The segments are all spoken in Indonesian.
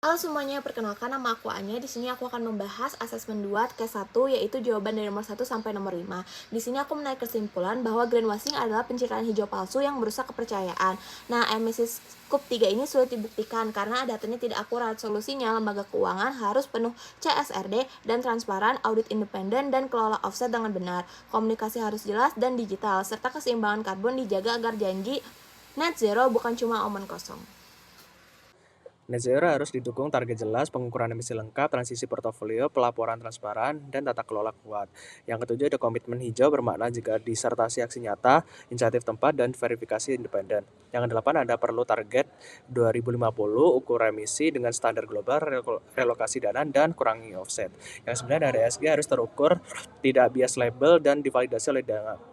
Halo semuanya, perkenalkan nama aku Anya. Di sini aku akan membahas asesmen 2 case 1, yaitu jawaban dari nomor 1 sampai nomor 5. Di sini aku menarik kesimpulan bahwa greenwashing adalah pencitraan hijau palsu yang merusak kepercayaan. Nah, emisi Scoop 3 ini sulit dibuktikan karena datanya tidak akurat. Solusinya, lembaga keuangan harus penuh CSRD dan transparan, audit independen, dan kelola offset dengan benar. Komunikasi harus jelas dan digital, serta keseimbangan karbon dijaga agar janji net zero bukan cuma omongan kosong. Net zero harus didukung target jelas, pengukuran emisi lengkap, transisi portofolio, pelaporan transparan, dan tata kelola kuat. Yang ketujuh ada komitmen hijau bermakna jika disertasi aksi nyata, inisiatif tempat, dan verifikasi independen. Yang kedelapan ada perlu target 2050, ukur emisi dengan standar global, relokasi dana, dan kurangi offset. Yang sembilan ada ESG harus terukur, tidak bias label, dan divalidasi oleh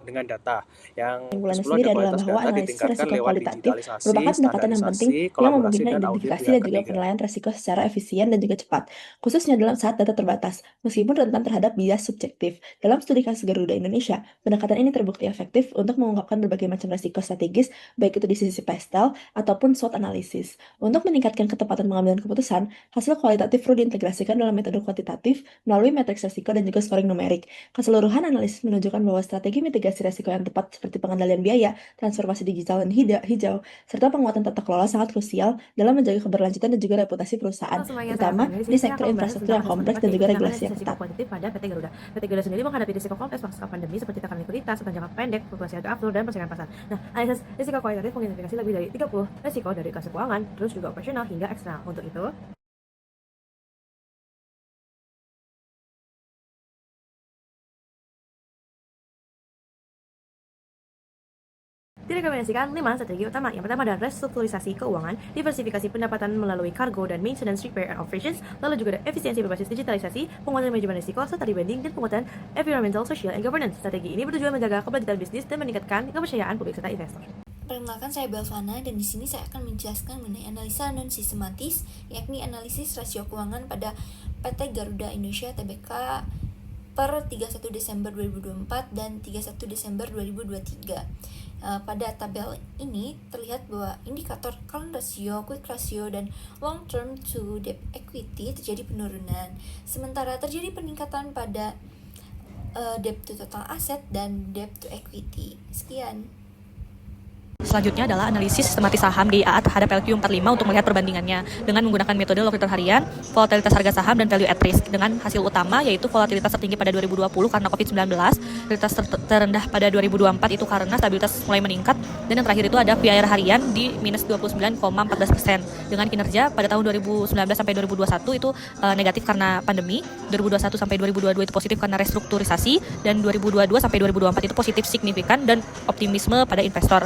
dengan data. Yang Kesimpulannya ke-10 sendiri ada adalah kualitas bahwa data analisis ditingkatkan resiko lewat kualitatif digitalisasi, merupakan pendekatan yang penting standarisasi, yang kolaborasi, memungkinkan dan audit identifikasi pihak dan juga ketiga. penilaian resiko secara efisien dan juga cepat, khususnya dalam saat data terbatas. Meskipun rentan terhadap bias subjektif, dalam studi kasus Garuda Indonesia, pendekatan ini terbukti efektif untuk mengungkapkan berbagai macam resiko strategis, baik itu di sisi pastel ataupun SWOT analisis. Untuk meningkatkan ketepatan pengambilan keputusan, hasil kualitatif perlu diintegrasikan dalam metode kuantitatif melalui matriks resiko dan juga scoring numerik. Keseluruhan analisis menunjukkan bahwa strategi mitigasi resiko yang tepat seperti pengendalian biaya, transformasi digital dan hijau, serta penguatan tata kelola sangat krusial dalam menjaga keberlanjutan dan juga reputasi perusahaan, Halo semuanya, saya terutama Fani. Di di sini saya sektor akan membahas infrastruktur tentang yang asesmen kompleks 4, dan yaitu juga penanganan regulasi yang risiko ketat. kuantitatif pada PT Garuda. PT Garuda sendiri menghadapi risiko kompleks pasca pandemi seperti tekanan likuiditas, tekanan jangka pendek, fluktuasi harga aftur, dan persaingan pasar. Nah, analisis risiko kualitatif mengidentifikasi lebih dari 30 risiko dari kelas keuangan, terus juga operasional hingga eksternal. Untuk itu, direkomendasikan 5 strategi utama. Yang pertama adalah restrukturisasi keuangan, diversifikasi pendapatan melalui cargo dan maintenance, repair and operations, lalu juga ada efisiensi berbasis digitalisasi, penguatan manajemen risiko, serta rebranding, dan penguatan environmental, social, and governance. Strategi ini bertujuan menjaga keberlanjutan bisnis dan meningkatkan kepercayaan publik serta investor. Perkenalkan, saya Belvana, dan di sini saya akan menjelaskan mengenai analisa non-sistematis, yakni analisis rasio keuangan pada PT Garuda Indonesia Tbk per 31 Desember 2024 dan 31 Desember 2023. Pada tabel ini terlihat bahwa indikator current ratio, quick ratio, dan long term to debt equity terjadi penurunan, sementara terjadi peningkatan pada debt to total asset dan debt to equity. Sekian. Selanjutnya adalah analisis sistematis saham DIAA terhadap LQ45 untuk melihat perbandingannya dengan menggunakan metode log return harian, volatilitas harga saham, dan value at risk dengan hasil utama yaitu volatilitas tertinggi pada 2020 karena COVID-19, volatilitas terendah pada 2024 itu karena stabilitas mulai meningkat, dan yang terakhir itu ada PIR harian di minus 29,14% dengan kinerja pada tahun 2019 sampai 2021 itu negatif karena pandemi, 2021 sampai 2022 itu positif karena restrukturisasi, dan 2022 sampai 2024 itu positif signifikan dan optimisme pada investor.